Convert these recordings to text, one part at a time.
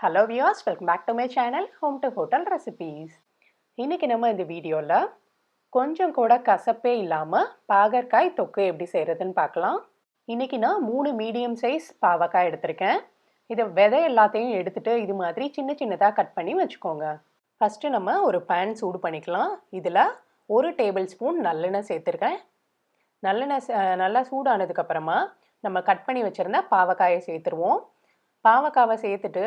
Hello viewers, welcome back to my channel Home to Hotel Recipes. இன்னைக்கு நம்ம இந்த வீடியோல கொஞ்சம் கூட கசப்பே இல்லாம பாகற்காய் தொக்கு எப்படி செய்யறதுன்னு பார்க்கலாம். இன்னைக்கு நான் 3 மீடியம் சைஸ் பாவக்காய் எடுத்திருக்கேன். இத விதை எல்லாத்தையும் எடுத்துட்டு இது மாதிரி சின்ன சின்னதா கட் பண்ணி வச்சுக்கோங்க. ஃபர்ஸ்ட் நம்ம ஒரு pan சூடு பண்ணிக்கலாம். இதுல 1 டேபிள் ஸ்பூன் நல்லெண்ணெய் சேர்த்திருக்கேன். நல்லெண்ணெய் நல்லா சூடானதுக்கு அப்புறமா நம்ம கட் பண்ணி வச்சிருந்த பாவக்காயை சேர்த்துருவோம். பாவக்காவை சேர்த்துட்டு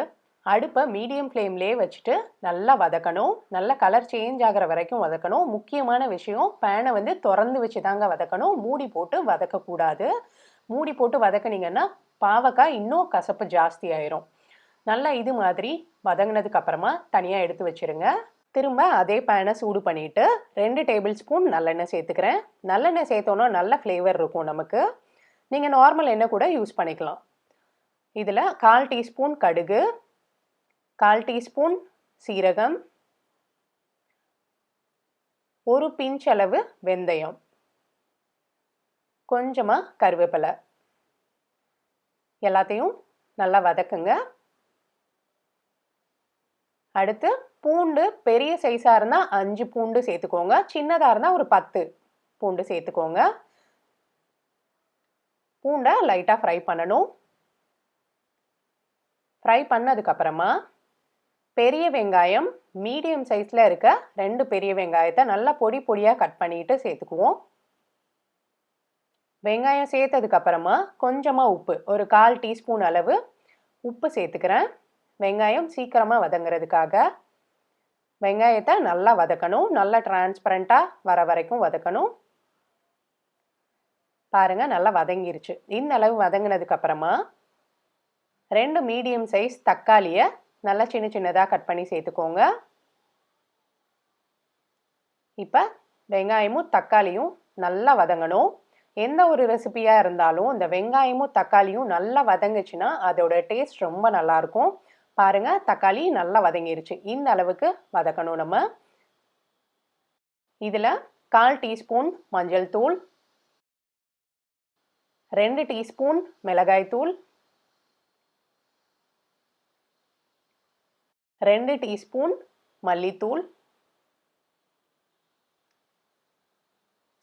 அடுப்பை மீடியம் ஃப்ளேம்லேயே வச்சுட்டு நல்லா வதக்கணும். நல்ல கலர் சேஞ்ச் ஆகிற வரைக்கும் வதக்கணும். முக்கியமான விஷயம், பேனை வந்து திறந்து வச்சு தாங்க வதக்கணும். மூடி போட்டு வதக்கக்கூடாது. மூடி போட்டு வதக்குனீங்கன்னா பாவக்காய் இன்னும் கசப்பு ஜாஸ்தி ஆயிரும். நல்லா இது மாதிரி வதங்கினதுக்கு அப்புறமா தனியாக எடுத்து வச்சிருங்க. திரும்ப அதே பேனை சூடு பண்ணிட்டு 2 டேபிள் ஸ்பூன் நல்லெண்ணெய் சேர்த்துக்கிறேன். நல்லெண்ணெய் சேர்த்தோன்னா நல்ல ஃப்ளேவர் இருக்கும் நமக்கு. நீங்கள் நார்மல் எண்ணெய் கூட யூஸ் பண்ணிக்கலாம். இதில் 1/4 டீஸ்பூன் கடுகு, 1/4 டீஸ்பூன் சீரகம், ஒரு பிஞ்ச் அளவு வெந்தயம், கொஞ்சமா கருவேப்பிலை எல்லாத்தையும் நல்லா வதக்குங்க. அடுத்து பூண்டு பெரிய சைஸாக இருந்தால் 5 பூண்டு சேர்த்துக்கோங்க. சின்னதாக இருந்தால் ஒரு 10 பூண்டு சேர்த்துக்கோங்க. பூண்டை லைட்டாக ஃப்ரை பண்ணணும். ஃப்ரை பண்ணதுக்கப்புறமா பெரிய வெங்காயம் மீடியம் சைஸில் இருக்க 2 பெரிய வெங்காயத்தை நல்லா பொடி பொடியாக கட் பண்ணிட்டு சேர்த்துக்குவோம். வெங்காயம் சேர்த்ததுக்கப்புறமா கொஞ்சமாக உப்பு, ஒரு 1/4 டீஸ்பூன் அளவு உப்பு சேர்த்துக்கிறேன். வெங்காயம் சீக்கிரமாக வதங்கிறதுக்காக. வெங்காயத்தை நல்லா வதக்கணும். நல்லா டிரான்ஸ்பரண்ட்டாக வர வரைக்கும் வதக்கணும். பாருங்கள், நல்லா வதங்கிருச்சு. இந்த அளவு வதங்கினதுக்கப்புறமா 2 மீடியம் சைஸ் தக்காளியை நல்லா சின்ன சின்னதாக கட் பண்ணி சேர்த்துக்கோங்க. இப்போ வெங்காயமும் தக்காளியும் நல்லா வதங்கணும். எந்த ஒரு ரெசிபியாக இருந்தாலும் இந்த வெங்காயமும் தக்காளியும் நல்லா வதங்குச்சுன்னா அதோட டேஸ்ட் ரொம்ப நல்லாயிருக்கும். பாருங்கள், தக்காளி நல்லா வதங்கிருச்சு. இந்த அளவுக்கு வதக்கணும் நம்ம. இதில் 1/4 டீஸ்பூன் மஞ்சள் தூள், 2 டீஸ்பூன் மிளகாய் தூள், 2 டீஸ்பூன் மல்லித்தூள்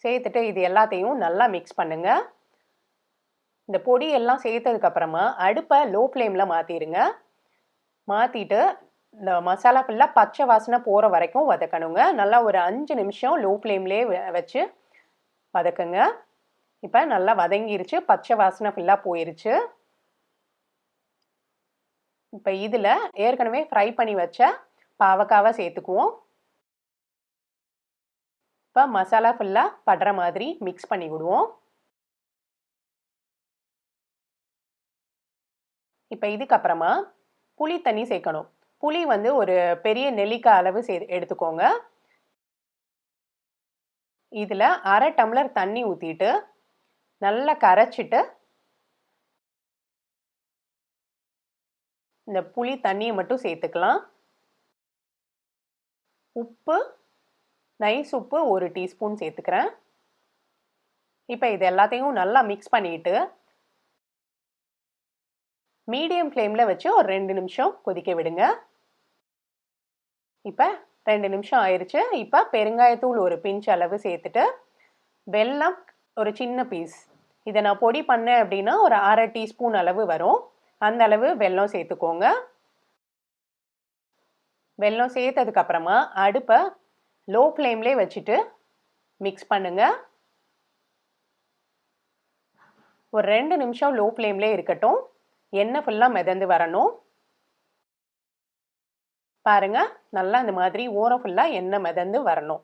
சேர்த்துட்டு இது எல்லாத்தையும் நல்லா மிக்ஸ் பண்ணுங்க. இந்த பொடி எல்லாம் சேர்த்ததுக்கப்புறமா அடுப்பை லோ ஃப்ளேமில் மாற்றிடுங்க. மாற்றிட்டு இந்த மசாலா ஃபுல்லாக பச்சை வாசனை போகிற வரைக்கும் வதக்கணுங்க. நல்லா ஒரு 5 நிமிஷம் லோ ஃப்ளேம்லேயே வச்சு வதக்குங்க. இப்போ நல்லா வதங்கிருச்சு. பச்சை வாசனை ஃபுல்லாக போயிருச்சு. இப்போ இதில் ஏற்கனவே ஃப்ரை பண்ணி வச்ச பாவக்காவை சேர்த்துக்குவோம். இப்போ மசாலா ஃபுல்லாக படுற மாதிரி மிக்ஸ் பண்ணி விடுவோம். இப்போ இதுக்கப்புறமா புளி தண்ணி சேர்க்கணும். புளி வந்து ஒரு பெரிய நெல்லிக்காய் அளவு எடுத்துக்கோங்க. இதில் 1/2 டம்ளர் தண்ணி ஊற்றிட்டு நல்லா கரைச்சிட்டு இந்த புளி தண்ணியை மட்டும் சேர்த்துக்கலாம். உப்பு, நைஸ் உப்பு 1 டீஸ்பூன் சேர்த்துக்கிறேன். இப்போ இது எல்லாத்தையும் நல்லா மிக்ஸ் பண்ணிட்டு மீடியம் ஃப்ளேமில் வச்சு ஒரு 2 நிமிஷம் கொதிக்க விடுங்க. இப்போ 2 நிமிஷம் ஆயிடுச்சு. இப்போ பெருங்காயத்தூள் ஒரு பிஞ்ச் அளவு சேர்த்துட்டு வெல்லம் ஒரு சின்ன பீஸ், இதை நான் பொடி பண்ணேன் அப்படின்னா ஒரு 1/2 டீஸ்பூன் அளவு வரும். அந்த அளவு வெல்லம் சேர்த்துக்கோங்க. வெல்லம் சேர்த்ததுக்கப்புறமா அடுப்பை லோ ஃப்ளேம்லேயே வச்சுட்டு மிக்ஸ் பண்ணுங்க. ஒரு 2 நிமிஷம் லோ ஃப்ளேம்லேயே இருக்கட்டும். எண்ணெய் ஃபுல்லாக மிதந்து வரணும். பாருங்க, நல்லா இந்த மாதிரி ஓரம் ஃபுல்லாக எண்ணெய் மிதந்து வரணும்.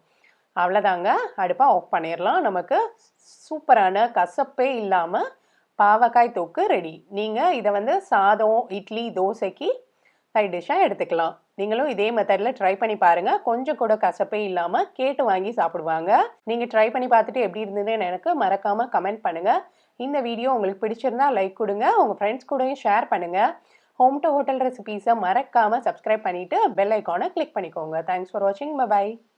அவ்வளோதாங்க, அடுப்பை ஆஃப் பண்ணிடலாம். நமக்கு சூப்பரான கசப்பே இல்லாமல் பாவக்காய் தொக்கு ரெடி. நீங்கள் இதை வந்து சாதம், இட்லி, தோசைக்கு சைட் டிஷ்ஷாக எடுத்துக்கலாம். நீங்களும் இதே மெத்தடில் ட்ரை பண்ணி பாருங்கள். கொஞ்சம் கூட கசப்பே இல்லாமல் கேட்டு வாங்கி சாப்பிடுவாங்க. நீங்கள் ட்ரை பண்ணி பார்த்துட்டு எப்படி இருந்ததுன்னு எனக்கு மறக்காமல் கமெண்ட் பண்ணுங்கள். இந்த வீடியோ உங்களுக்கு பிடிச்சிருந்தா லைக் கொடுங்க. உங்கள் ஃப்ரெண்ட்ஸ் கூடயும் ஷேர் பண்ணுங்கள். ஹோம் டு ஹோட்டல் ரெசிபீஸை மறக்காமல் சப்ஸ்கிரைப் பண்ணிவிட்டு பெல் ஐக்கானை கிளிக் பண்ணிக்கோங்க. தேங்க்ஸ் ஃபார் வாட்சிங். பை.